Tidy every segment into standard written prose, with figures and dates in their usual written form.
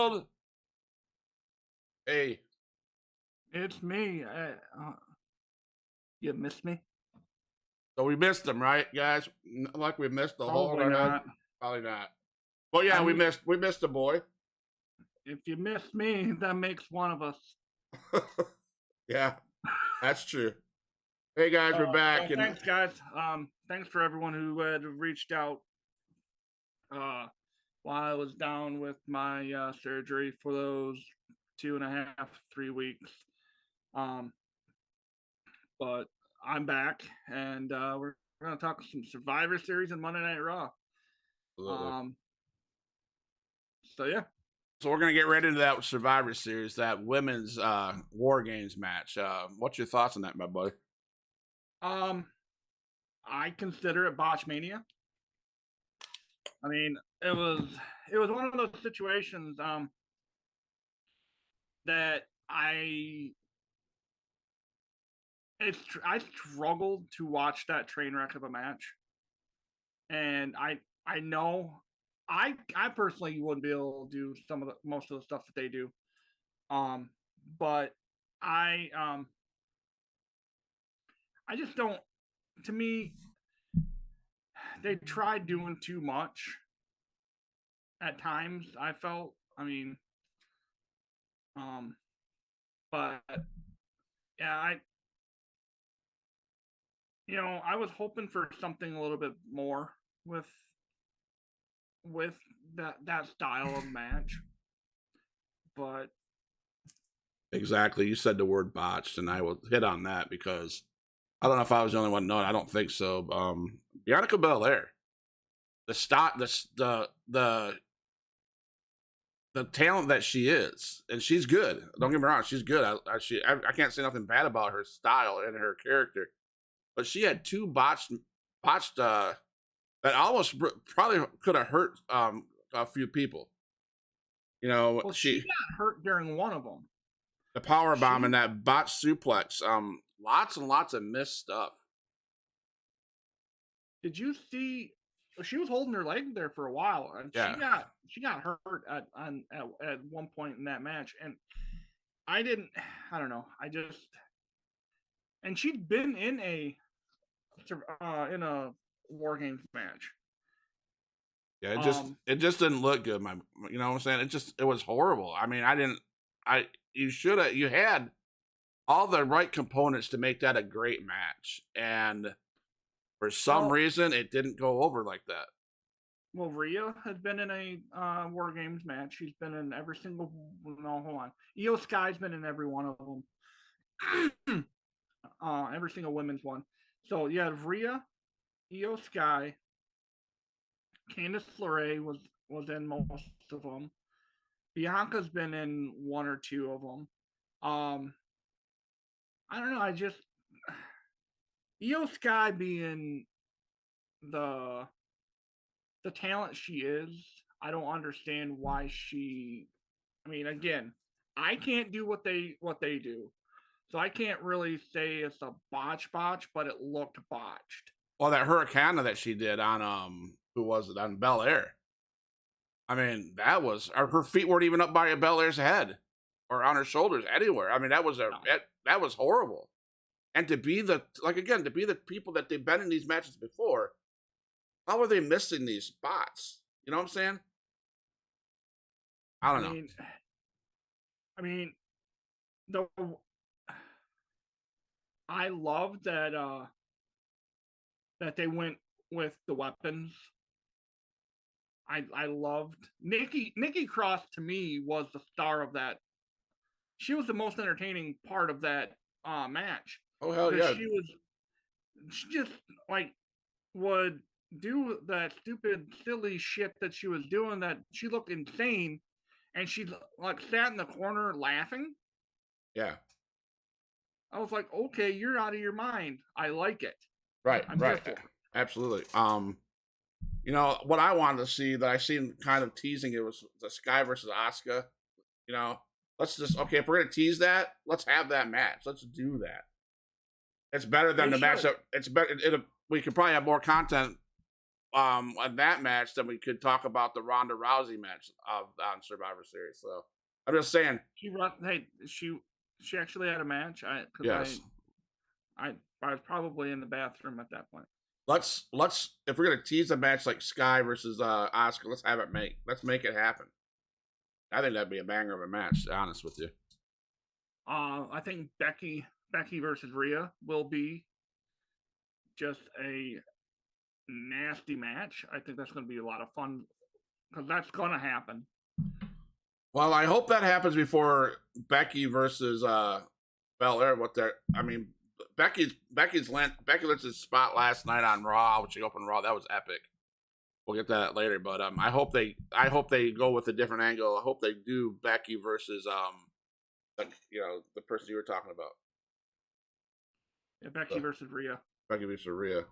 world. Hey. It's me. You missed me? So we missed him, right, guys? Like we missed the hole in Probably our head? not. Probably not. Well, yeah, we missed the boy. If you missed me, that makes one of us. Yeah, that's true. Hey guys, we're back. Well, thanks, guys. Thanks for everyone who had reached out while I was down with my surgery for those 2.5, 3 weeks. But I'm back, and we're gonna talk some Survivor Series and Monday Night Raw. Absolutely. So yeah. So we're gonna get right into that Survivor Series, that women's War Games match. What's your thoughts on that, my boy? I consider it botchmania. I mean, it was one of those situations that I struggled to watch that train wreck of a match, and I know I personally wouldn't be able to do most of the stuff that they do, but I just don't. To me, they tried doing too much at times. I felt. I mean, but yeah, I was hoping for something a little bit more with that style of match, but exactly, you said the word botched, and I will hit on that because I don't know if I was the only one knowing. I don't think so. Bianca Belair, the talent that she is, and she's good. Don't get me wrong, she's good. I can't say nothing bad about her style and her character, but she had two botched that almost probably could have hurt a few people. You know, well, she got hurt during one of them. The power bomb and that botched suplex. Lots and lots of missed stuff. Did you see? She was holding her leg there for a while, and she got hurt at one point in that match, and I don't know. And she'd been in a War Games match. Yeah, it just didn't look good. You know what I'm saying? It was horrible. I mean, you had all the right components to make that a great match, and for some reason it didn't go over like that. Well, Rhea has been in a War Games match. She's been in every single. No, hold on. Io Sky's been in every one of them. Every single women's one. So you have Rhea, Io Sky, Candice LeRae was in most of them. Bianca's been in one or two of them. I don't know. Io Sky being the talent she is, I don't understand why she. I mean, again, I can't do what they do, so I can't really say it's a botch, but it looked botched. Well, that Hurricane that she did on who was it, on Belair? I mean, that was her feet weren't even up by Belair's head or on her shoulders anywhere. I mean, that was horrible. And to be the people that they've been in these matches before, how are they missing these spots? You know what I'm saying? I don't know. I mean, I love that that they went with the weapons. I loved Nikki Cross. To me, was the star of that. She was the most entertaining part of that match. Oh hell yeah! She just like would do that stupid, silly shit that she was doing. That she looked insane, and she like sat in the corner laughing. Yeah. I was like, okay, you're out of your mind. I like it. Right. Absolutely. You know what I wanted to see that I seen kind of teasing it was the Sky versus Asuka. You know, let's just if we're gonna tease that, let's have that match. Let's do that. It's better than the match that it's better. We could probably have more content on that match, then we could talk about the Ronda Rousey match on Survivor Series. So I'm just saying, Hey, she actually had a match. Because yes. I was probably in the bathroom at that point. Let's if we're gonna tease a match like Sky versus Oscar, let's make it happen. I think that'd be a banger of a match. To be honest with you. I think Becky versus Rhea will be just a nasty match. I think that's going to be a lot of fun because that's going to happen. Well, I hope that happens before Becky versus Belair. Becky Lynch's spot last night on Raw, which she opened Raw, that was epic. We'll get to that later, but I hope they go with a different angle. I hope they do Becky versus the person you were talking about. Yeah, Becky versus Rhea. Becky versus Rhea.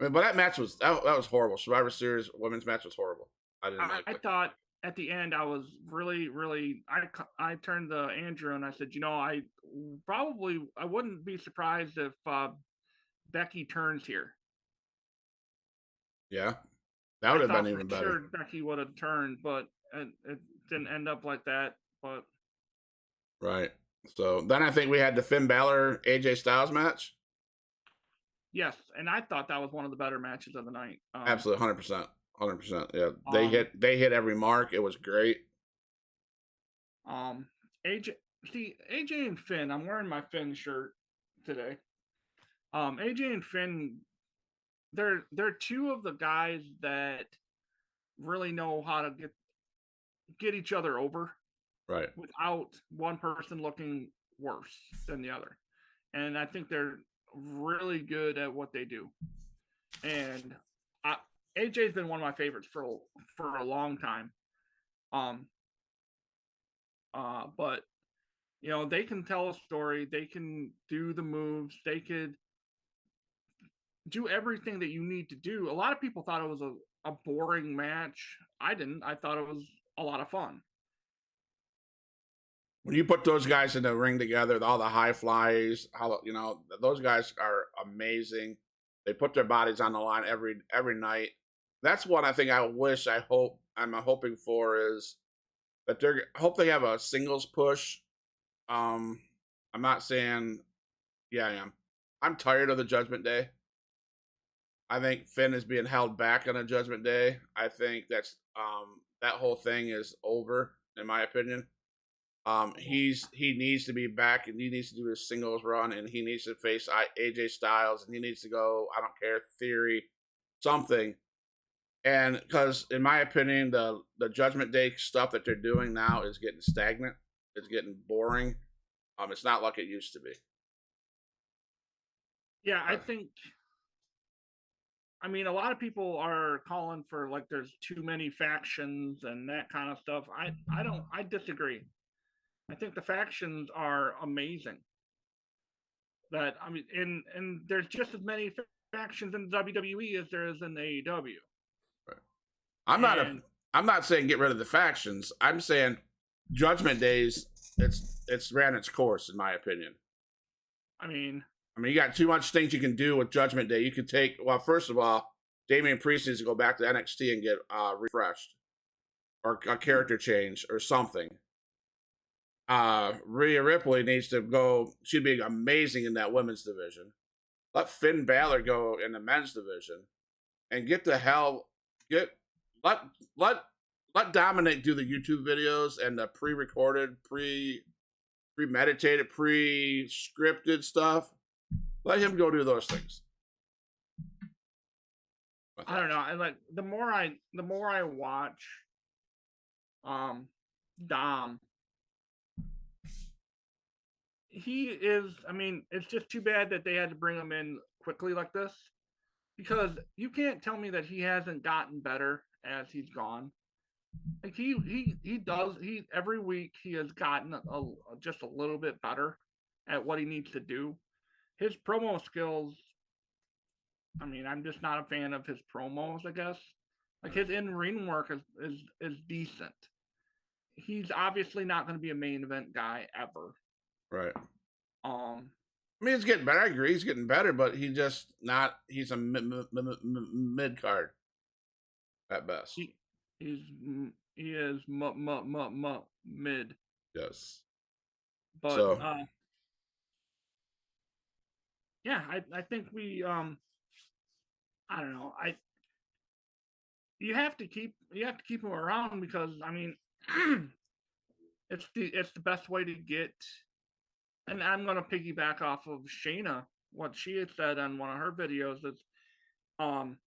I mean, but that match was that was horrible. Survivor Series women's match was horrible. I thought at the end I was really I turned to Andrew and I said, I wouldn't be surprised if Becky turns here. Yeah, that would have been even better. Sure, Becky would have turned, but it didn't end up like that. But right. So then I think we had the Finn Balor AJ Styles match. Yes, and I thought that was one of the better matches of the night. Absolutely, 100%. 100%. Yeah, they hit every mark. It was great. AJ and Finn. I'm wearing my Finn shirt today. AJ and Finn, they're two of the guys that really know how to get each other over, right? Without one person looking worse than the other, and I think they're really good at what they do. And AJ's been one of my favorites for a long time. But they can tell a story, they can do the moves, they could do everything that you need to do. A lot of people thought it was a boring match. I didn't. I thought it was a lot of fun. When you put those guys in the ring together, all the high flies, those guys are amazing. They put their bodies on the line every night. That's what I think. I'm hoping for is that I hope they have a singles push. I'm not saying, yeah, I am. I'm tired of the Judgment Day. I think Finn is being held back on a Judgment Day. I think that's that whole thing is over, in my opinion. He needs to be back, and he needs to do his singles run, and he needs to face AJ Styles, and he needs to go, I don't care, Theory, something. And because, in my opinion, the Judgment Day stuff that they're doing now is getting stagnant. It's getting boring. It's not like it used to be. Yeah, I think. I mean, a lot of people are calling for there's too many factions and that kind of stuff. I disagree. I think the factions are amazing. And there's just as many factions in WWE as there is in AEW. Right. I'm not saying get rid of the factions. I'm saying Judgment Days. It's ran its course, in my opinion. I mean, you got too much things you can do with Judgment Day. You could take, first of all, Damian Priest needs to go back to NXT and get refreshed, or a character change, or something. Rhea Ripley needs to go. She'd be amazing in that women's division. Let Finn Balor go in the men's division, and let Dominic do the YouTube videos and the pre-recorded, premeditated, pre-scripted stuff. Let him go do those things. I don't know. I the more I watch Dom, he is, it's just too bad that they had to bring him in quickly like this, because you can't tell me that he hasn't gotten better as he's gone. He every week he has gotten just a little bit better at what he needs to do. His promo skills, I'm just not a fan of his promos, I guess. His in-ring work is decent. He's obviously not going to be a main event guy ever. Right. He's getting better. I agree. He's getting better, but he's a mid card. at best. He he is mid, Yes. but So yeah, I think we I don't know. You have to keep him around because I mean it's the best way to get. And I'm gonna piggyback off of Shayna, what she had said on one of her videos is um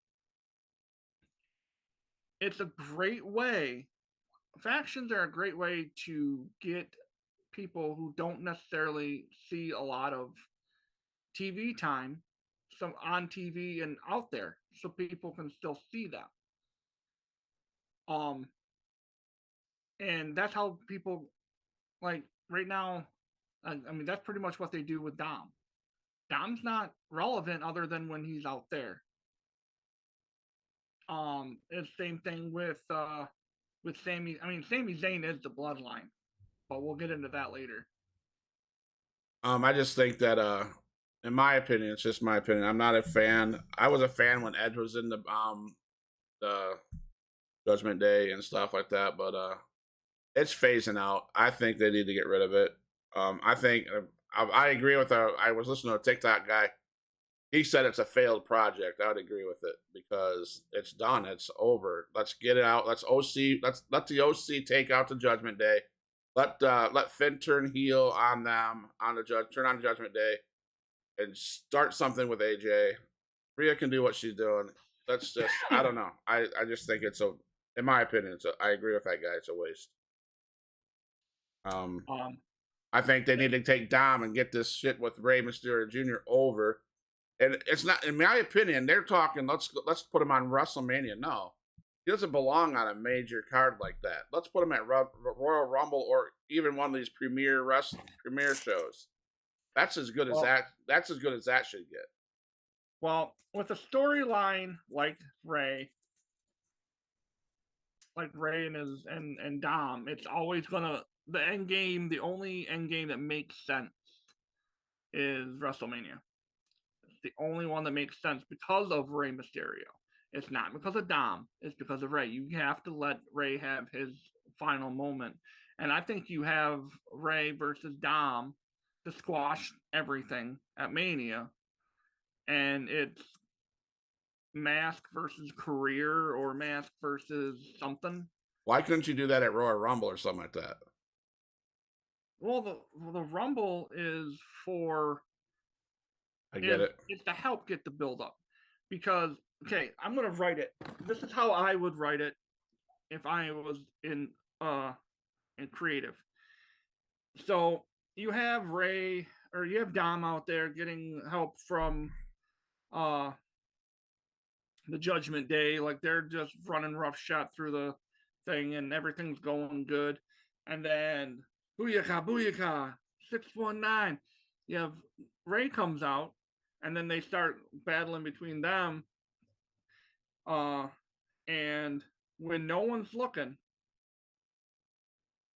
it's a great way. Factions are a great way to get people who don't necessarily see a lot of TV time, some on TV and out there, so people can still see them. Um, and that's how people like right now. I mean, that's pretty much what they do with Dom. Dom's not relevant other than when he's out there. It's same thing with Sami. I mean, Sami Zayn is the bloodline, but we'll get into that later. I just think that in my opinion, it's just my opinion. I'm not a fan. I was a fan when Edge was in the Judgment Day and stuff like that, but it's phasing out. I think they need to get rid of it. I think I agree with I was listening to a TikTok guy. He said it's a failed project. I would agree with it because it's done. It's over. Let's get it out. Let's OC. Let's let the OC take out the Judgment Day. Let Finn turn heel on them on the turn on Judgment Day and start something with AJ. Rhea can do what she's doing. That's just I don't know. I just think it's in my opinion, I agree with that guy. It's a waste. Um, Um, I think they need to take Dom and get this shit with Rey Mysterio Jr. over. And it's not, in my opinion, they're talking. Let's put him on WrestleMania. No, he doesn't belong on a major card like that. Let's put him at Royal Rumble or even one of these premier shows. That's as good as that. That's as good as that should get. Well, with a storyline like Rey and Dom, it's always gonna the end game. The only end game that makes sense is WrestleMania. It's the only one that makes sense because of Rey Mysterio. It's not because of Dom. It's because of Rey. You have to let Rey have his final moment, and I think you have Rey versus Dom to squash everything at Mania, and it's Mask versus career or Mask versus something. Why couldn't you do that at Royal Rumble or something like that? Well, the Rumble is for I get it. it's to help get the build up because okay, I'm gonna write it. This is how I would write it if I was in creative. So you have Rey or you have Dom out there getting help from uh the Judgment Day, like they're just running rough shot through the thing and everything's going good. And then booyaka, booyaka, 619. You have Rey comes out, and then they start battling between them. And when no one's looking,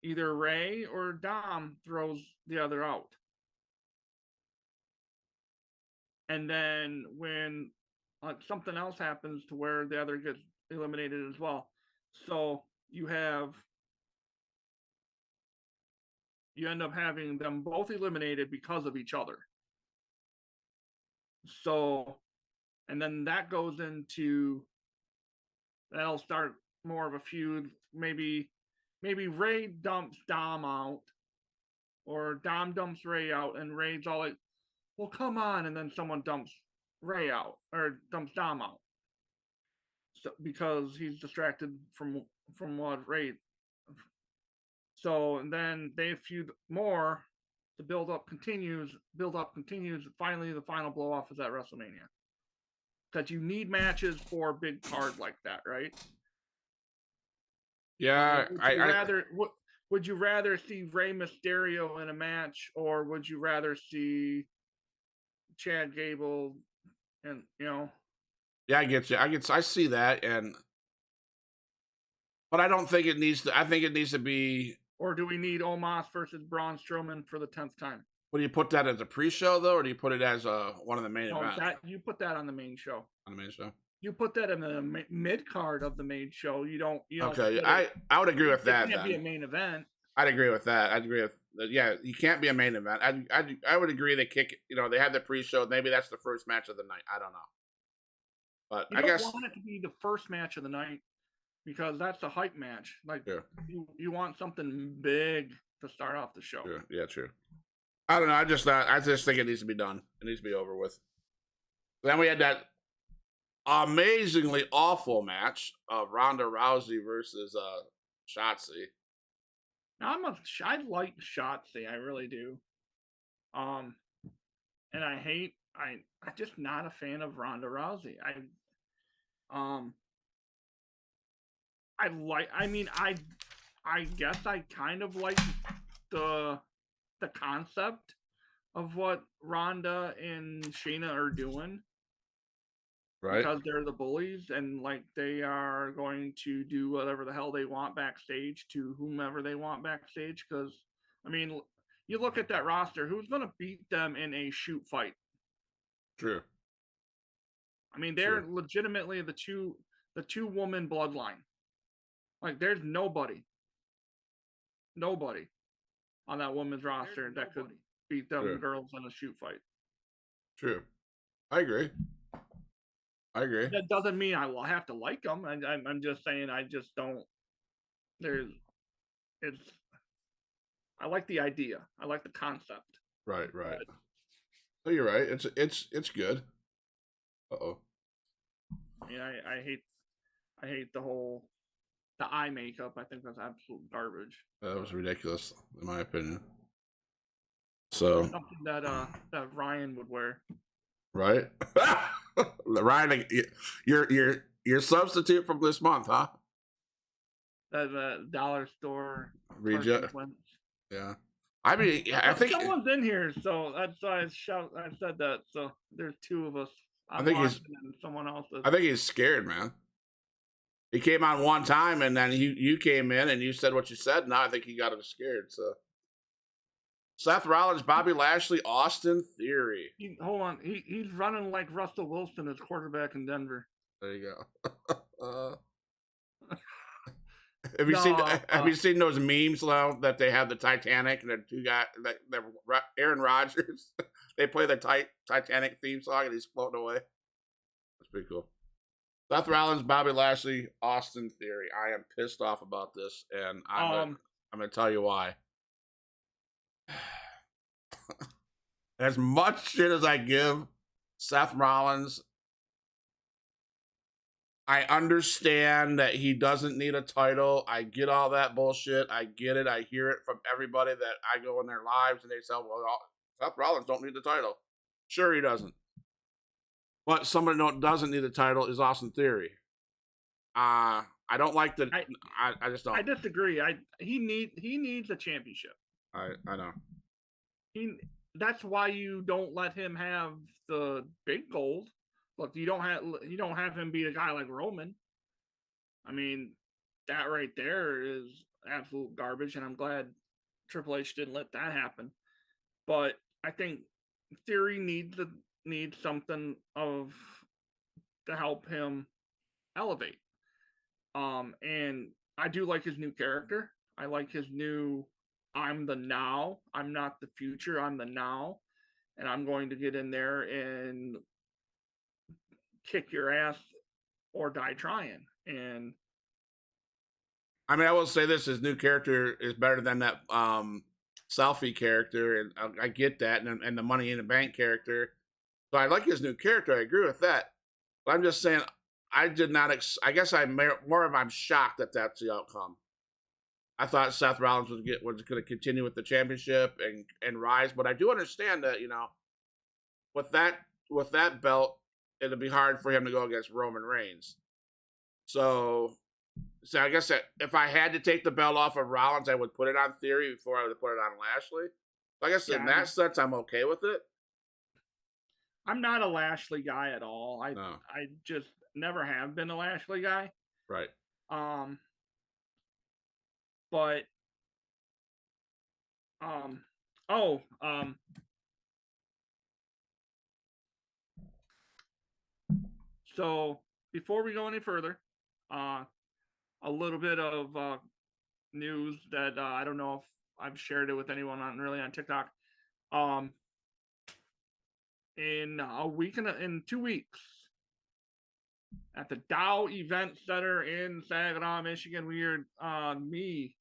either Rey or Dom throws the other out. And then when something else happens to where the other gets eliminated as well. So you end up having them both eliminated because of each other. So, and then that goes into that'll start more of a feud. Maybe Rey dumps Dom out, or Dom dumps Rey out, and Rey's all like, "Well, come on!" And then someone dumps Rey out or dumps Dom out, so, because he's distracted from what Rey. So and then they feud more. The build up continues. Finally, the final blow off is at WrestleMania. Because you need matches for a big card like that, right? Yeah, would you rather see Rey Mysterio in a match, or would you rather see Chad Gable and Yeah, I get you. I see that, but I don't think it needs to. I think it needs to be. Or do we need Omos versus Braun Strowman for the 10th time? Would you put that as a pre-show though, or do you put it as one of the main events? You put that on the main show. On the main show. you put that in the mid card of the main show. You don't Okay, put it. I would agree with It that can't be a then. main event. I'd agree with that. I'd agree with yeah. You can't be a main event. I would agree they kick. They had the pre-show. Maybe that's the first match of the night. I don't know, but You I don't guess want it to be the first match of the night because that's a hype match. Like true, you want something big to start off the show. true, yeah, true. I don't know. I just think it needs to be done. It needs to be over with. Then we had that amazingly awful match of Ronda Rousey versus Shotzi. Now I like Shotzi, I really do. Um, and I'm just not a fan of Ronda Rousey. Um I guess I kind of like the concept of what Ronda and Shayna are doing Right? because they're the bullies and like they are going to do whatever the hell they want backstage to whomever they want backstage. Because I mean, you look at that roster, who's going to beat them in a shoot fight? True. I mean, they're legitimately the two woman bloodline. Like, there's nobody on that women's roster that could beat them girls in a shoot fight. True. I agree. That doesn't mean I will have to like them. I'm just saying I just don't. It's. I like the idea. I like the concept. Right. So you're right. It's good. Uh-oh. I mean, I hate the eye makeup. I think that's absolute garbage. That was ridiculous, in my opinion. So something that Ryan would wear. Right? Ryan, your substitute from this month, huh? The dollar store reject. Yeah. I mean, I think someone's in here, so that's why I said that. So there's two of us. I think he's someone else. I think he's scared, man. He came on one time, and then you came in and you said what you said. Now I think he got him scared. So Seth Rollins, Bobby Lashley, Austin Theory. Hold on, he's running like Russell Wilson as quarterback in Denver. There you go. Have you seen those memes now that they have the Titanic and the two guys, the Aaron Rodgers? They play the Titanic theme song and he's floating away. That's pretty cool. Seth Rollins, Bobby Lashley, Austin Theory. I am pissed off about this, and I'm going to tell you why. As much shit as I give Seth Rollins, I understand that he doesn't need a title. I get all that bullshit. I get it. I hear it from everybody that I go in their lives and they say, well, Seth Rollins don't need the title. Sure, he doesn't. But somebody that doesn't need a title is Austin Theory. I don't like the. I just don't. I disagree. He needs a championship. I know. That's why you don't let him have the big gold. Look, you don't have him beat a guy like Roman. I mean, that right there is absolute garbage, and I'm glad Triple H didn't let that happen. But I think Theory needs something to help him elevate. And I do like his new character. I like his new I'm the now. I'm not the future. I'm the now. And I'm going to get in there and kick your ass or die trying. And I mean, I will say this: his new character is better than that selfie character, and I get that, and the Money in the Bank character. So I like his new character. I agree with that. But I'm just saying, I did not. I guess I'm shocked that that's the outcome. I thought Seth Rollins was going to continue with the championship and rise, but I do understand that with that belt, it'll be hard for him to go against Roman Reigns. So I guess that if I had to take the belt off of Rollins, I would put it on Theory before I would put it on Lashley. So I guess in that sense, I'm okay with it. I'm not a Lashley guy at all. I just never have been a Lashley guy. Right. But so before we go any further, a little bit of news that I don't know if I've shared it with anyone on TikTok. Um, in a week in 2 weeks at the Dow Event Center in Saginaw, Michigan, me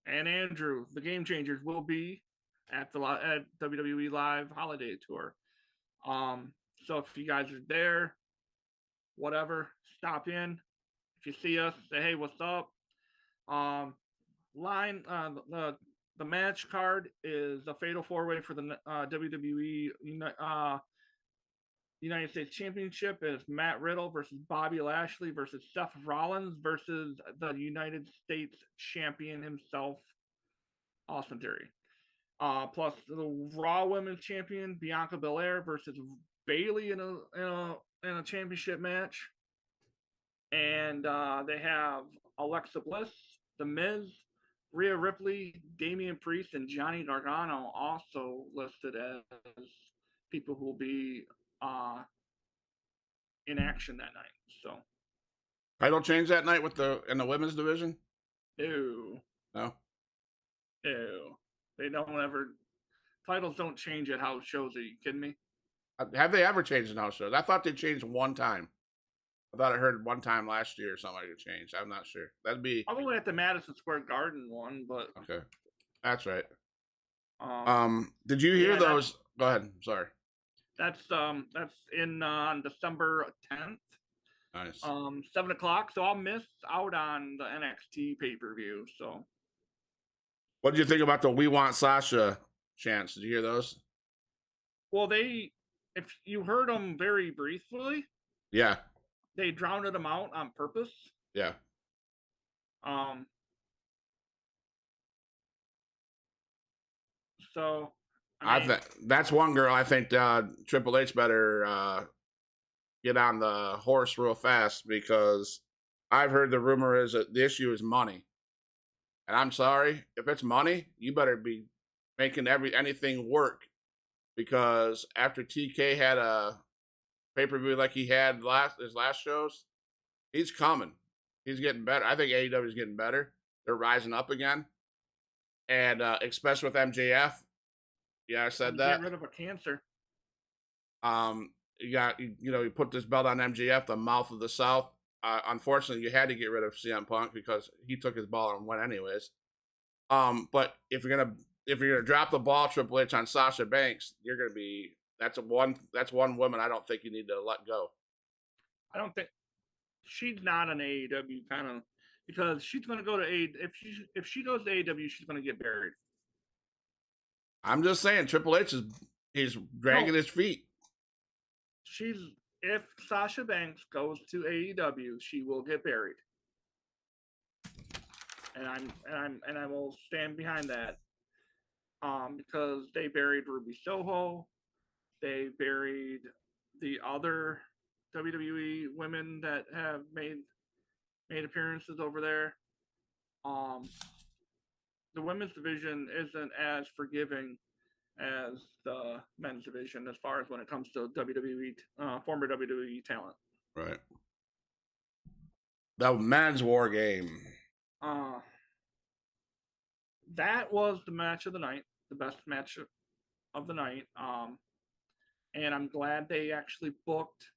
and Andrew, the Game Changers, will be at WWE Live Holiday Tour. So if you guys are there, whatever, stop in. If you see us, say hey, what's up? The match card is a fatal 4-way for the WWE United States Championship. Is Matt Riddle versus Bobby Lashley versus Seth Rollins versus the United States Champion himself, Austin Theory. Plus the Raw Women's Champion Bianca Belair versus Bayley in a championship match. And they have Alexa Bliss, The Miz, Rhea Ripley, Damian Priest, and Johnny Gargano also listed as people who will be in action that night. So Title change that night in the women's division? No. They don't ever. Titles don't change at house shows. Are you kidding me? Have they ever changed in house shows? I thought they changed one time. I thought I heard one time last year or something like it changed. I'm not sure. That'd be probably at the Madison Square Garden one, but okay. That's right. Did you hear those? Go ahead. Sorry. That's in on December 10th. Nice. 7:00. So I'll miss out on the NXT pay-per-view. So, what did you think about the "We Want Sasha" chants? Did you hear those? Well, if you heard them very briefly, yeah, they drowned them out on purpose. Yeah. So I think that's one girl. I think Triple H better get on the horse real fast, because I've heard the rumor is that the issue is money. And I'm sorry, if it's money, you better be making anything work, because after TK had a pay-per-view like he had his last shows, he's coming. He's getting better. I think AEW is getting better. They're rising up again. And especially with MJF. Yeah, I said that. Get rid of a cancer. You put this belt on MJF, the mouth of the South. Unfortunately, you had to get rid of CM Punk because he took his ball and went anyways. But if you're gonna drop the ball, Triple H, on Sasha Banks, you're gonna be that's one woman I don't think you need to let go. I don't think she's not an AEW kind of, because she's gonna go to if she goes to AEW, she's gonna get buried. I'm just saying, Triple H he's dragging his feet. If Sasha Banks goes to AEW, she will get buried, and I will stand behind that. Because they buried Ruby Soho, they buried the other WWE women that have made appearances over there. The women's division isn't as forgiving as the men's division as far as when it comes to WWE, former WWE talent. Right. The men's war game. That was the match of the night, the best match of the night. And I'm glad they actually booked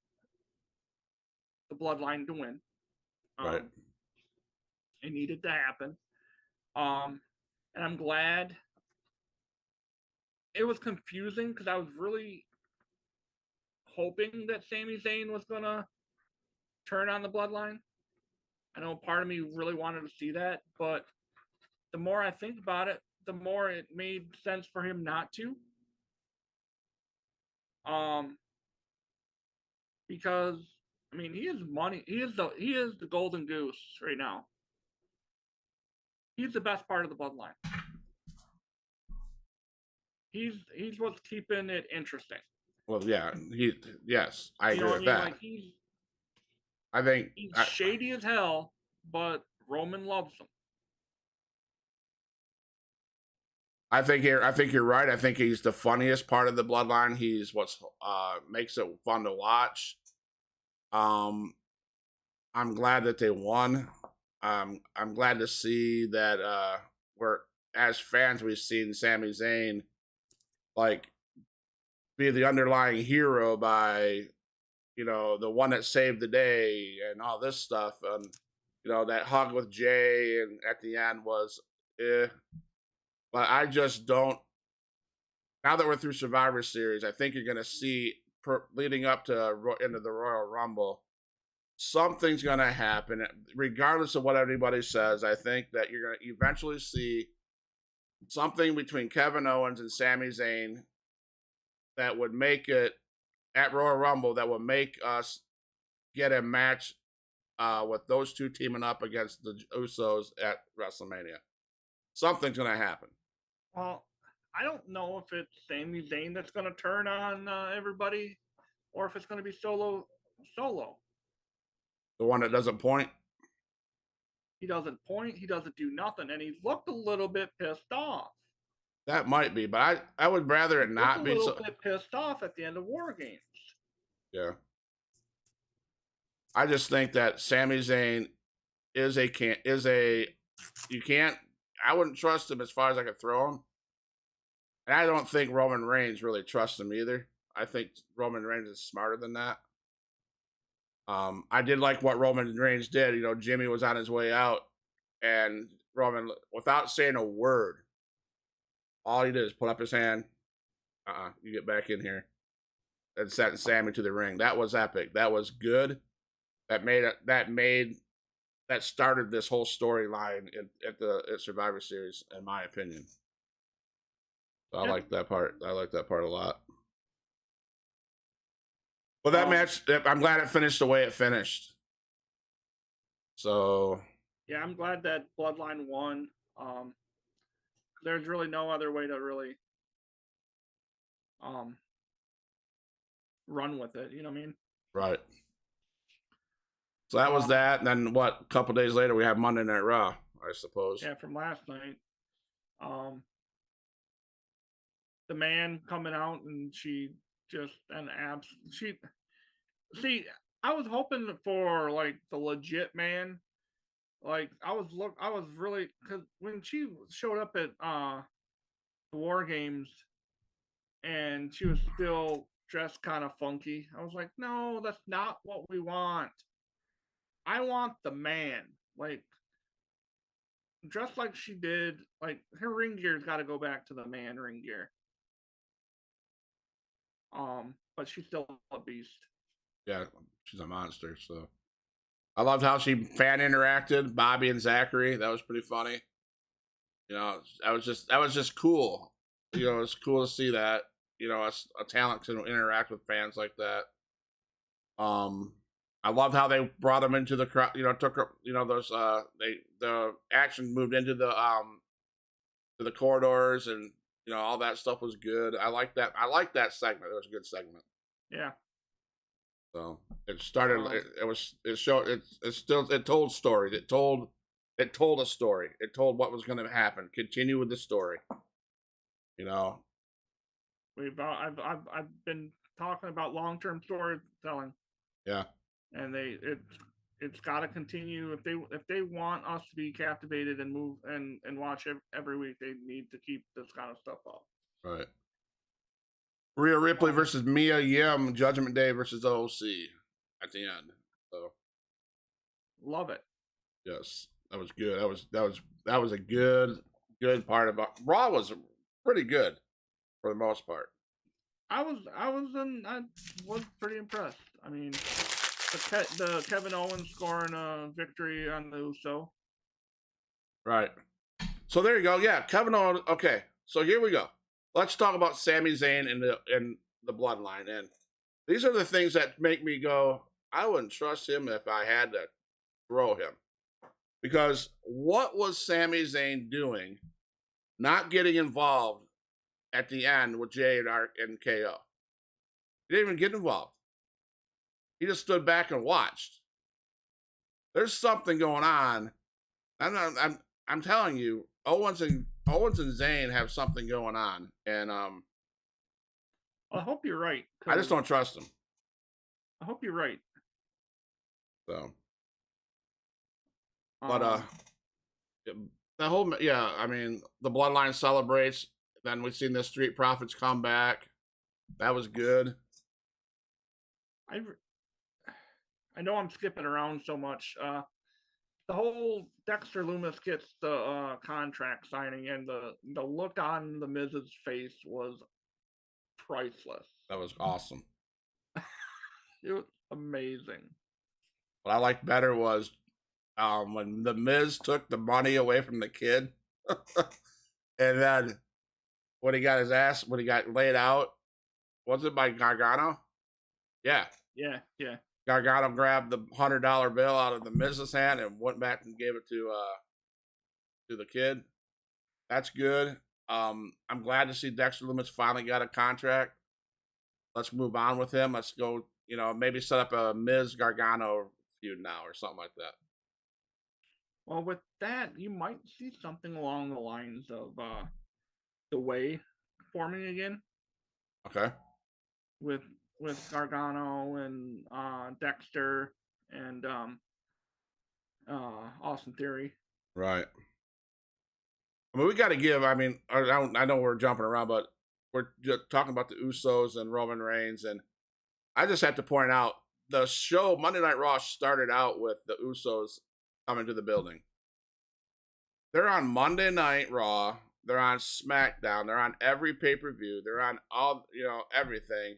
the Bloodline to win. Right. It needed to happen. And I'm glad. It was confusing because I was really hoping that Sami Zayn was going to turn on the Bloodline. I know part of me really wanted to see that, but the more I think about it, the more it made sense for him not to. Because he is money. He is the golden goose right now. He's the best part of the Bloodline. He's what's keeping it interesting. Well, yeah, yes, I agree with that. I think he's shady as hell, but Roman loves him. I think you're right. I think he's the funniest part of the Bloodline. He's what makes it fun to watch. I'm glad that they won. I'm glad to see that we're as fans we've seen Sami Zayn like be the underlying hero by the one that saved the day and all this stuff, and that hug with Jay and at the end was but I just don't. Now that we're through Survivor Series, I think you're going to see leading up to into the Royal Rumble, something's going to happen, regardless of what anybody says. I think that you're going to eventually see something between Kevin Owens and Sami Zayn that would make it at Royal Rumble, that would make us get a match with those two teaming up against the Usos at WrestleMania. Something's going to happen. Well, I don't know if it's Sami Zayn that's going to turn on everybody, or if it's going to be Solo. The one that doesn't point? He doesn't point, he doesn't do nothing, and he's looked a little bit pissed off. That might be, but I would rather it not be. A little bit pissed off at the end of War Games. Yeah. I just think that Sami Zayn I wouldn't trust him as far as I could throw him. And I don't think Roman Reigns really trusts him either. I think Roman Reigns is smarter than that. I did like what Roman Reigns did. Jimmy was on his way out, and Roman, without saying a word, all he did is put up his hand. You get back in here. And sent Sammy to the ring. That was epic. That was good. That started this whole storyline at Survivor Series, in my opinion. So I like that part. I like that part a lot. Well, that match, I'm glad it finished the way it finished. So yeah, I'm glad that Bloodline won. There's really no other way to really run with it. You know what I mean? Right. So that was that. And then a couple days later, we have Monday Night Raw, I suppose. Yeah, from last night. The man coming out, and she just see, I was hoping for like the legit man. Like I was really, because when she showed up at the War Games and she was still dressed kind of funky, I was like, no, that's not what we want. I want the man, like dressed like she did. Like her ring gear's got to go back to the man ring gear. But she's still a beast. Yeah, she's a monster. So I loved how she fan interacted, Bobby and Zachary. That was pretty funny. That was just cool. It's cool to see that. A talent to interact with fans like that. I loved how they brought them into the crowd. Took those the action moved into the to the corridors, and all that stuff was good. I like that. I like that segment. It was a good segment. Yeah. So it started. It told stories. It told a story. It told what was going to happen. Continue with the story. I've been talking about long-term storytelling. Yeah. And it's got to continue. If they want us to be captivated and move and watch every week, they need to keep this kind of stuff up. Right. Rhea Ripley versus Mia Yim, Judgment Day versus OC at the end. So love it. Yes, that was good. That was a good part about Raw. Was pretty good for the most part. I was pretty impressed. I mean, the Kevin Owens scoring a victory on the Uso. Right. So there you go. Yeah, Kevin Owens. Okay, so here we go. Let's talk about Sami Zayn and the Bloodline. And these are the things that make me go, I wouldn't trust him if I had to throw him. Because what was Sami Zayn doing not getting involved at the end with Jay and KO? He didn't even get involved. He just stood back and watched. There's something going on. I'm telling you, Owens and Zayn have something going on, and I hope you're right. I just don't trust them. I hope you're right. So But Um, the whole yeah, I mean the bloodline celebrates. Then we've seen the Street Profits come back. That was good. I I know I'm skipping around so much. The whole Dexter Loomis gets the contract signing, and the look on the Miz's face was priceless. That was awesome. It was amazing. What I liked better was when the Miz took the money away from the kid, and then when he got his ass, when he got laid out, was it by Gargano? Yeah, Yeah, yeah. Gargano grabbed the $100 bill out of the Miz's hand and went back and gave it to the kid. That's good. I'm glad to see Dexter Lumis finally got a contract. Let's move on with him. Let's go. Maybe set up a Miz Gargano feud now or something like that. Well, with that, you might see something along the lines of the Way forming again Okay. with Gargano and Dexter and Austin Theory. Right. I mean, we got to give. I mean, I know we're jumping around, but we're just talking about the Usos and Roman Reigns, and I just have to point out the show Monday Night Raw started out with the Usos coming to the building. They're on Monday Night Raw. They're on SmackDown. They're on every pay-per-view. They're on all, everything.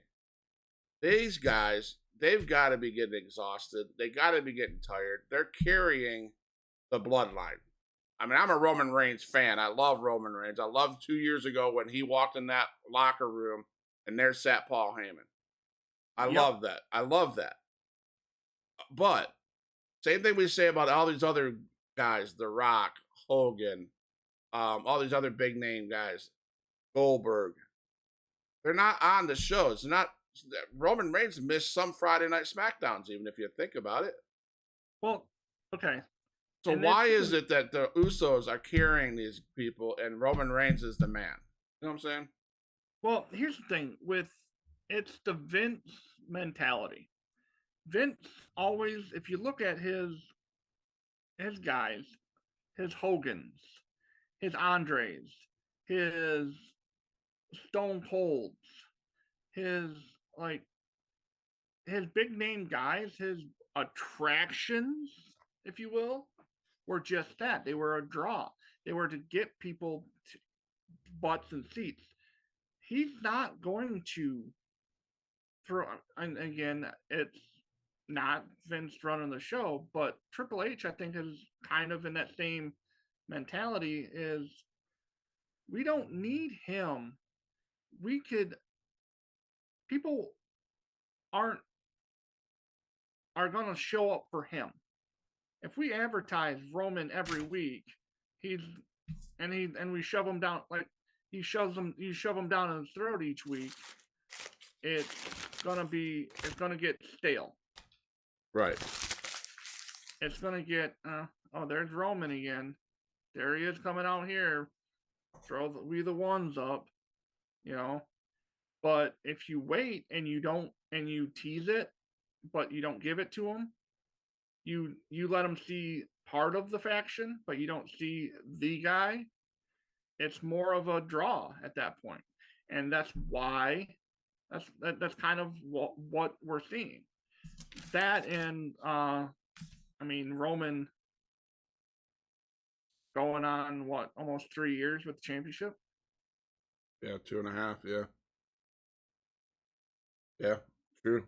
These guys, they've got to be getting exhausted. They got to be getting tired. They're carrying the bloodline. I mean, I'm a Roman Reigns fan. I love Roman Reigns. I loved 2 years ago when he walked in that locker room and there sat Paul Heyman. I love that. I love that. But same thing we say about all these other guys, The Rock, Hogan, all these other big name guys, Goldberg. They're not on the shows. They're not. Roman Reigns missed some Friday night SmackDowns, even if you think about it. Well, okay. So why is it that the Usos are carrying these people and Roman Reigns is the man? You know what I'm saying? Well, here's the thing it's the Vince mentality. Vince always, if you look at his guys, his Hogans, his Andres, his Stone Colds, his his big name guys, his attractions, if you will, were just that. They were a draw. They were to get people butts and seats. He's not going to throw. And again, it's not Vince running the show, but Triple H, I think, is kind of in that same mentality. Is we don't need him. We could. People aren't are going to show up for him. If we advertise Roman every week, he's and we shove him down like you shove him down his throat each week. It's gonna get stale. Right. It's gonna get there's Roman again. There he is coming out here. Throw the ones up, But if you wait and you tease it, but you don't give it to him, you let him see part of the faction, but you don't see the guy. It's more of a draw at that point, and that's why that's kind of what we're seeing. That and Roman going on almost 3 years with the championship. Yeah, 2.5. Yeah. Yeah, true.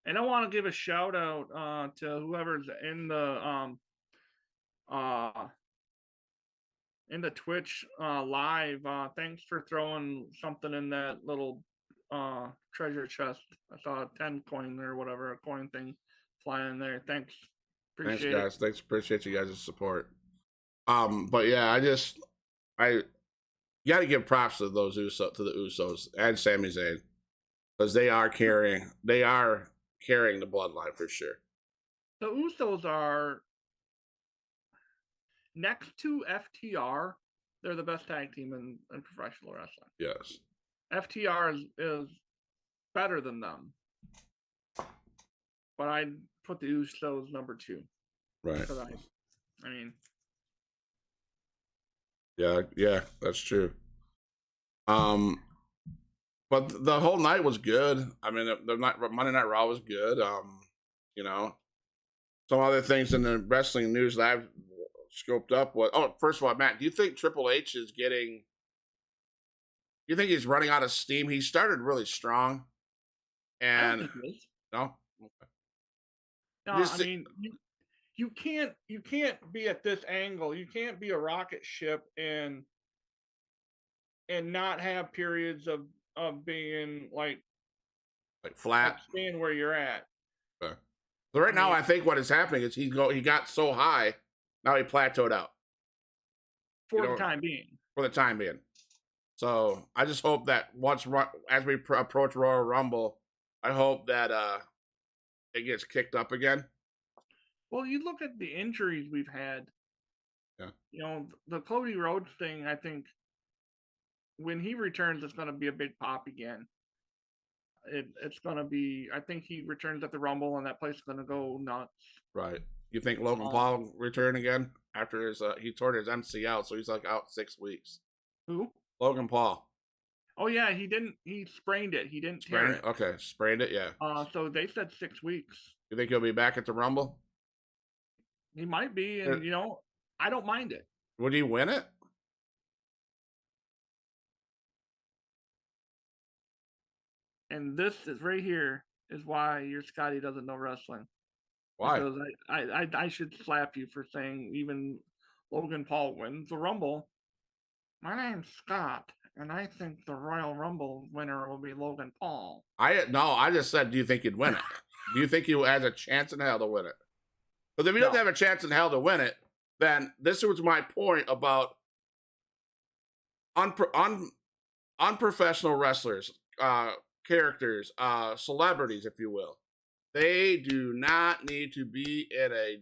And I want to give a shout out to whoever's in the Twitch live. Thanks for throwing something in that little treasure chest. I saw a 10 coin or whatever, a coin thing flying in there. Thanks. Appreciate Thanks, guys. Thanks. Appreciate you guys' support. But yeah, I got to give props to the Usos and Sami Zayn because they are carrying the bloodline for sure. The Usos are next to FTR. They're the best tag team in professional wrestling. Yes. FTR is better than them, but I'd put the Usos number 2. Right. Because I mean, Yeah, that's true. Um, but the whole night was good. I mean, the Monday Night Raw was good. You know, some other things in the wrestling news that I've scoped up was. Oh, first of all, Matt, do you think Triple H is getting? Do you think he's running out of steam? He started really strong, I don't and think it is. no, No, you just I mean, you can't be at this angle. You can't be a rocket ship and not have periods of being like flat. staying where you're at. Okay. So right I now, mean, I think what is happening is he got so high, now he plateaued out. You for the know, time being. for the time being. So I just hope that as we approach Royal Rumble, I hope that it gets kicked up again. Well, you look at the injuries we've had. Yeah. You know, the Cody Rhodes thing. I think when he returns, it's going to be a big pop again. It's going to be. I think he returns at the Rumble, and that place is going to go nuts. Right. You think Logan Paul return again after his he tore his MCL, so he's like out 6 weeks. Who? Logan Paul. Oh yeah, he didn't. He sprained it. He didn't tear it. Okay, sprained it. Yeah. So they said 6 weeks. You think he'll be back at the Rumble? He might be, and I don't mind it. Would he win it? And this is right here is why your Scotty doesn't know wrestling. Why? Because I should slap you for saying even Logan Paul wins the Rumble. My name's Scott, and I think the Royal Rumble winner will be Logan Paul. I just said, do you think he'd win it? Do you think he has a chance in hell to win it? Because if he doesn't have a chance in hell to win it, then this was my point about unprofessional wrestlers, characters, celebrities, if you will. They do not need to be in a.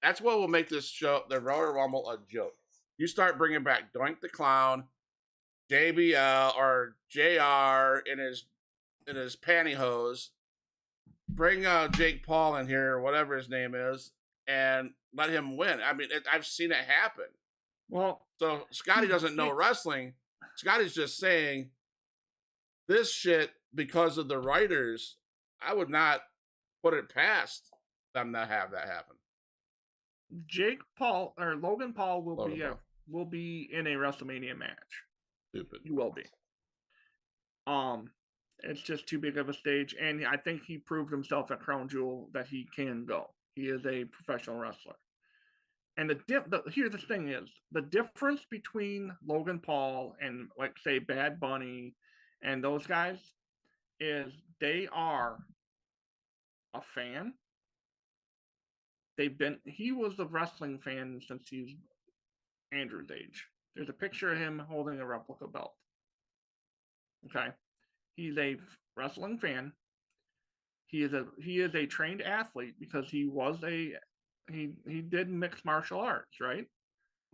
That's what will make this show, the Royal Rumble, a joke. You start bringing back Doink the Clown, JBL or JR in his pantyhose. Bring Jake Paul in here, or whatever his name is, and let him win. I mean, I've seen it happen. Well, so Scotty doesn't know wrestling. Scotty's just saying this shit because of the writers. I would not put it past them to have that happen. Jake Paul or Logan Paul will be in a WrestleMania match. Stupid. You will be. It's just too big of a stage, and I think he proved himself at Crown Jewel that he can go. He is a professional wrestler. And here's the thing is, the difference between Logan Paul and, like, say, Bad Bunny and those guys is they are a fan. He was a wrestling fan since he's Andrew's age. There's a picture of him holding a replica belt. Okay. He's a wrestling fan. He is a trained athlete because he did mixed martial arts, right?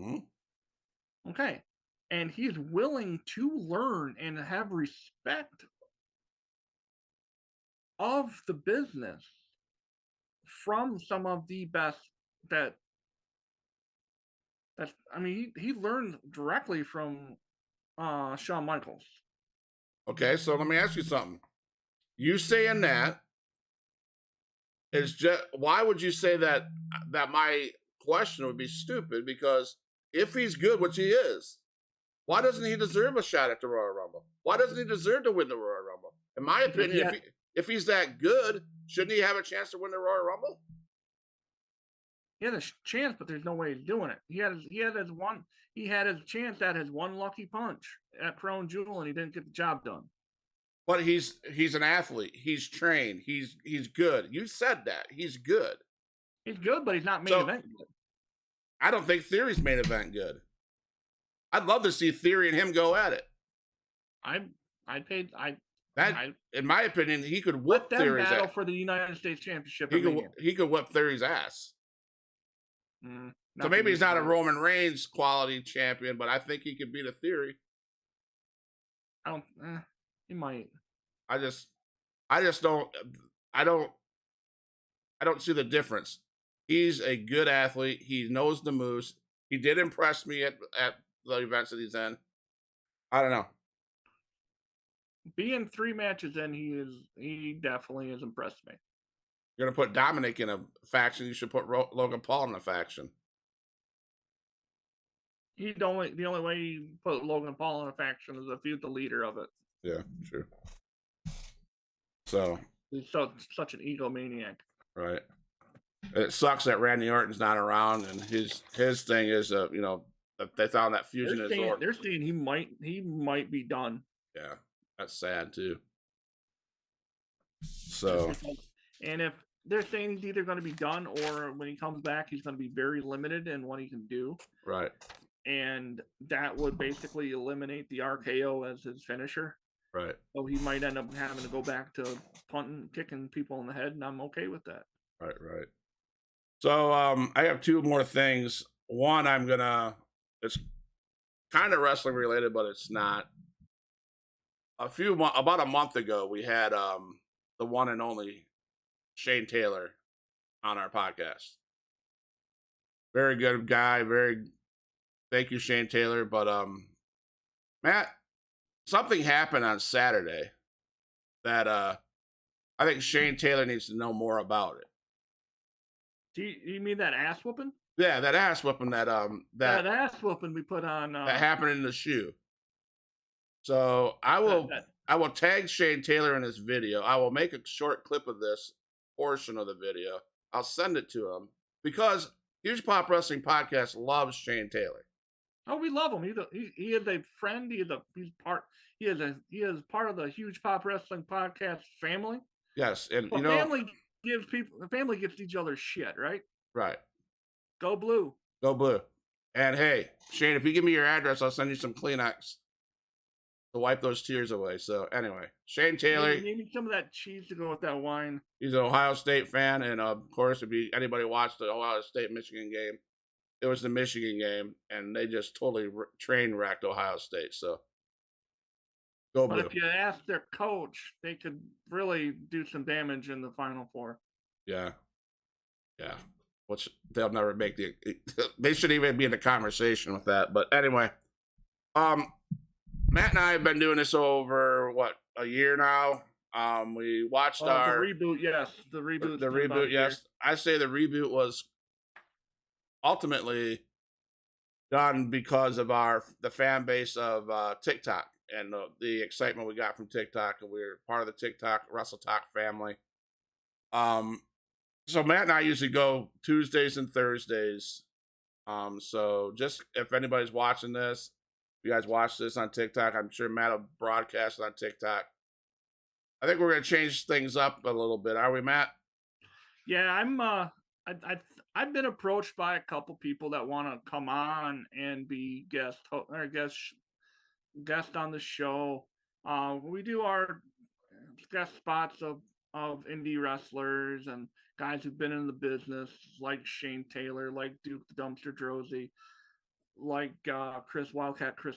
Mm-hmm. Okay. And he's willing to learn and have respect of the business from some of the best he learned directly from Shawn Michaels. Okay, so let me ask you something. You saying that is just, why would you say that my question would be stupid? Because if he's good, which he is, why doesn't he deserve a shot at the Royal Rumble? Why doesn't he deserve to win the Royal Rumble? In my opinion, if he's that good, shouldn't he have a chance to win the Royal Rumble? He had a chance, but there's no way he's doing it. He had his chance at his one lucky punch at Crown Jewel, and he didn't get the job done. But he's an athlete. He's trained. He's good. You said that. He's good. He's good, but he's not main event good. I don't think Theory's main event good. I'd love to see Theory and him go at it. In my opinion, he could whip Theory's ass. Battle for the United States Championship. He could whip Theory's ass. So maybe he's not a Roman Reigns quality champion, but I think he could beat a Theory. He might. I just don't see the difference. He's a good athlete. He knows the moves. He did impress me at the events that he's in. I don't know. Being 3 matches in, he definitely has impressed me. You're gonna put Dominic in a faction. You should put Logan Paul in a faction. The only way you put Logan Paul in a faction is if he's the leader of it. Yeah, true. So He's such an egomaniac. right. It sucks that Randy Orton's not around, and his thing is, they found that fusion is. They're saying he might be done. Yeah, that's sad too. So, and if they're saying he's either going to be done or when he comes back, he's going to be very limited in what he can do. Right. And that would basically eliminate the RKO as his finisher. Right. So he might end up having to go back to punting, kicking people in the head, and I'm okay with that. Right. So I have 2 more things. One, it's kind of wrestling related, but it's not. About a month ago, we had the one and only Shane Taylor on our podcast. Very good guy. Thank you, Shane Taylor. But Matt, something happened on Saturday that I think Shane Taylor needs to know more about it. Do you mean that ass whooping? Yeah, that ass whooping that ass whooping we put on that happened in the shoe. So I will tag Shane Taylor in this video. I will make a short clip of this portion of the video. I'll send it to him because Huge Pop Wrestling Podcast loves Shane Taylor. Oh, we love him. He is a friend. He is part of the Huge Pop Wrestling Podcast family. Yes, and family gets each other shit, right? Right. Go blue. Go blue. And hey, Shane, if you give me your address, I'll send you some Kleenex to wipe those tears away. So anyway, Shane Taylor. Give me some of that cheese to go with that wine. He's an Ohio State fan, and of course, if anybody watched the Ohio State-Michigan game, it was the Michigan game, and they just totally train wrecked Ohio State. So go blue. But if you ask their coach, they could really do some damage in the Final Four. Yeah. Which they'll never make they shouldn't even be in the conversation with that. But anyway, Matt and I have been doing this over a year now. We watched the reboot. Yes, the reboot. The reboot. Yes, I say the reboot was ultimately done because of the fan base of TikTok and the excitement we got from TikTok, and we're part of the TikTok Wrestle Talk family. So Matt and I usually go Tuesdays and Thursdays. So just if anybody's watching this, if you guys watch this on TikTok, I'm sure Matt will broadcast on TikTok. I think we're going to change things up a little bit. Are we, Matt? Yeah, I've been approached by a couple people that want to come on and be guest on the show. We do our guest spots of indie wrestlers and guys who've been in the business, like Shane Taylor, like Duke the Dumpster Drozy, like Chris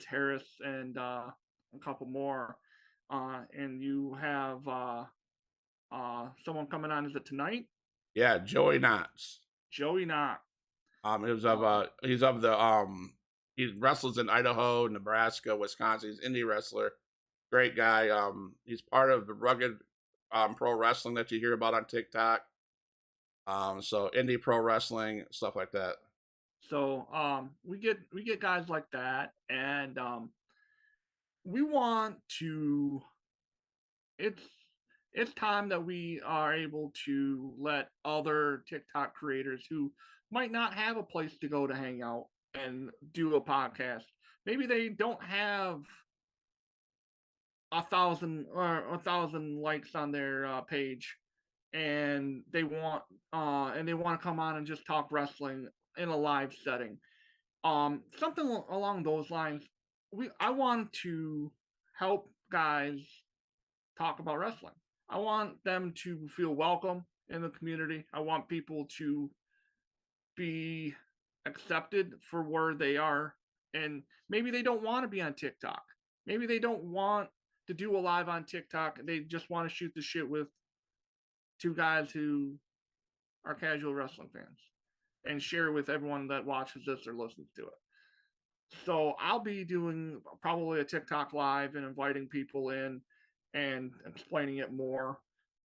Harris, and a couple more. And you have someone coming on. Is it tonight? Yeah, Joey Knotts. Joey Knott. He wrestles in Idaho, Nebraska, Wisconsin. He's an indie wrestler. Great guy. He's part of the Rugged Pro Wrestling that you hear about on TikTok. So indie pro wrestling, stuff like that. So we get guys like that, and we want to. It's time that we are able to let other TikTok creators who might not have a place to go to hang out and do a podcast. Maybe they don't have 1,000 likes on their page, and they want to come on and just talk wrestling in a live setting. Something along those lines. I want to help guys talk about wrestling. I want them to feel welcome in the community. I want people to be accepted for where they are. And maybe they don't want to be on TikTok. Maybe they don't want to do a live on TikTok. They just want to shoot the shit with 2 guys who are casual wrestling fans. and share with everyone that watches this or listens to it. So I'll be doing probably a TikTok live and inviting people in and explaining it more.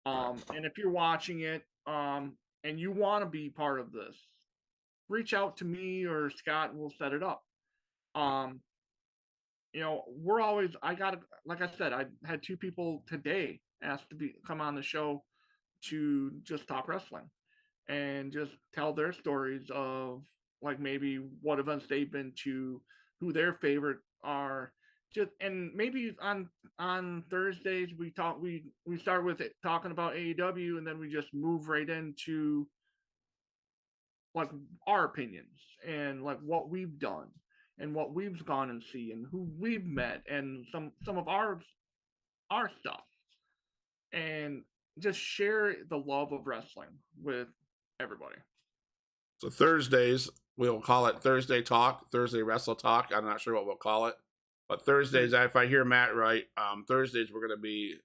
And if you're watching it and you want to be part of this, reach out to me or Scott and we'll set it up. Um, we're always, like I said, I had 2 people today asked to come on the show to just talk wrestling and just tell their stories of like maybe what events they've been to, who their favorite are. Just and maybe on Thursdays we start with it talking about AEW and then we just move right into like our opinions and like what we've done and what we've gone and see and who we've met and some of our stuff and just share the love of wrestling with everybody. So Thursdays, we'll call it Thursday Talk, Thursday Wrestle Talk. I'm not sure what we'll call it. But Thursdays, if I hear Matt right, Thursdays we're going to be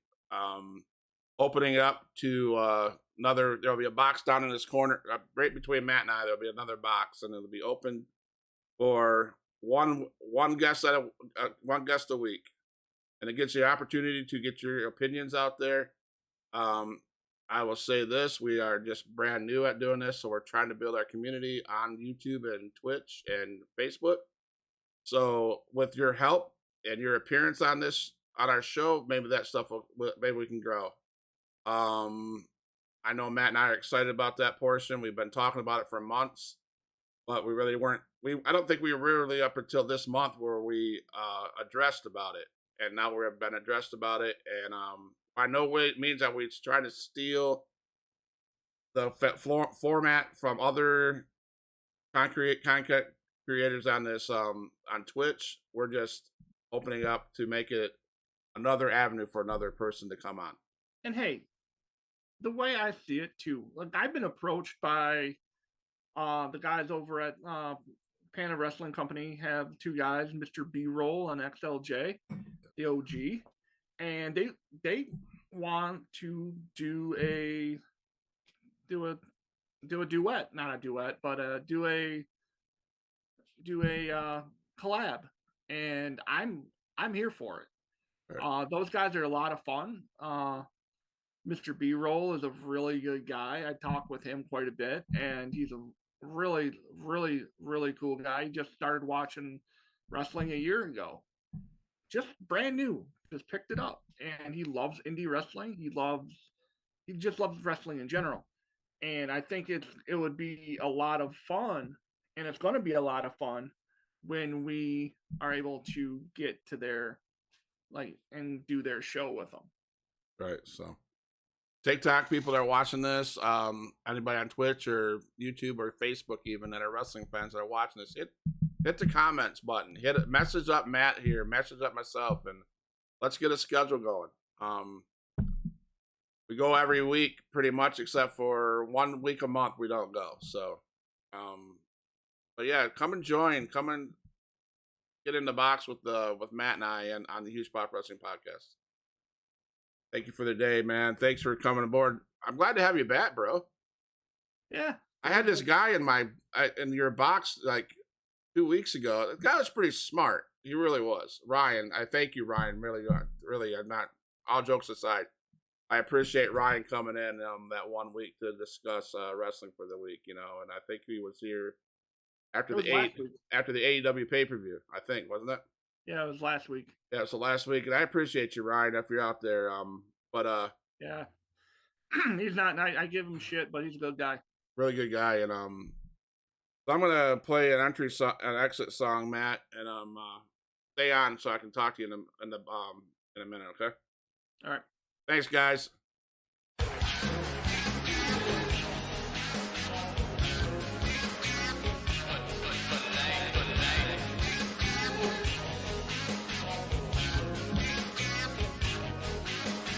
opening up to there'll be a box down in this corner, right between Matt and I, there'll be another box, and it'll be open for one guest one guest a week. And it gives you the opportunity to get your opinions out there. I will say this, we are just brand new at doing this, so we're trying to build our community on YouTube and Twitch and Facebook. So with your help and your appearance on our show, maybe that stuff maybe we can grow. I know Matt and I are excited about that portion. We've been talking about it for months, but we really weren't. I don't think we were really up until this month where we addressed about it, and now we've been addressed about it. And I know it means that we're trying to steal the format from other content creators on this on Twitch. We're just opening up to make it another avenue for another person to come on. And hey, the way I see it too, like I've been approached by the guys over at Panda Wrestling Company, have 2 guys, Mr. B-Roll and XLJ, the OG, and they want to do a duet, not a duet, but do a collab, and I'm here for it. Right. Those guys are a lot of fun. Mr. B-Roll is a really good guy. I talk with him quite a bit, and he's a really, really, really cool guy. He just started watching wrestling a year ago. Just brand new. Just picked it up. And he loves indie wrestling. He just loves wrestling in general. And I think it would be a lot of fun, and it's going to be a lot of fun when we are able to get to their and do their show with them. Right. So TikTok people that are watching this, anybody on Twitch or YouTube or Facebook even that are wrestling fans that are watching this, hit the comments button. Hit it, message up Matt here, message up myself, and let's get a schedule going. We go every week pretty much, except for 1 week a month we don't go. So, but yeah, come and join. Come and get in the box with Matt and I and on the Hoge Pop Wrestling podcast. Thank you for the day, man. Thanks for coming aboard. I'm glad to have you back, bro. Yeah. I had this guy in your box like 2 weeks ago. The guy was pretty smart. He really was. Ryan, I thank you, Ryan. Really, I'm not. All jokes aside, I appreciate Ryan coming in that 1 week to discuss wrestling for the week. And I think he was here after the AEW pay-per-view. I think, wasn't it? Yeah, it was last week. Yeah, so last week, and I appreciate you, Ryan, if you're out there. Yeah, he's not. I give him shit, but he's a good guy. Really good guy, and so I'm gonna play an exit song, Matt, and stay on so I can talk to you in a minute, okay? All right. Thanks, guys.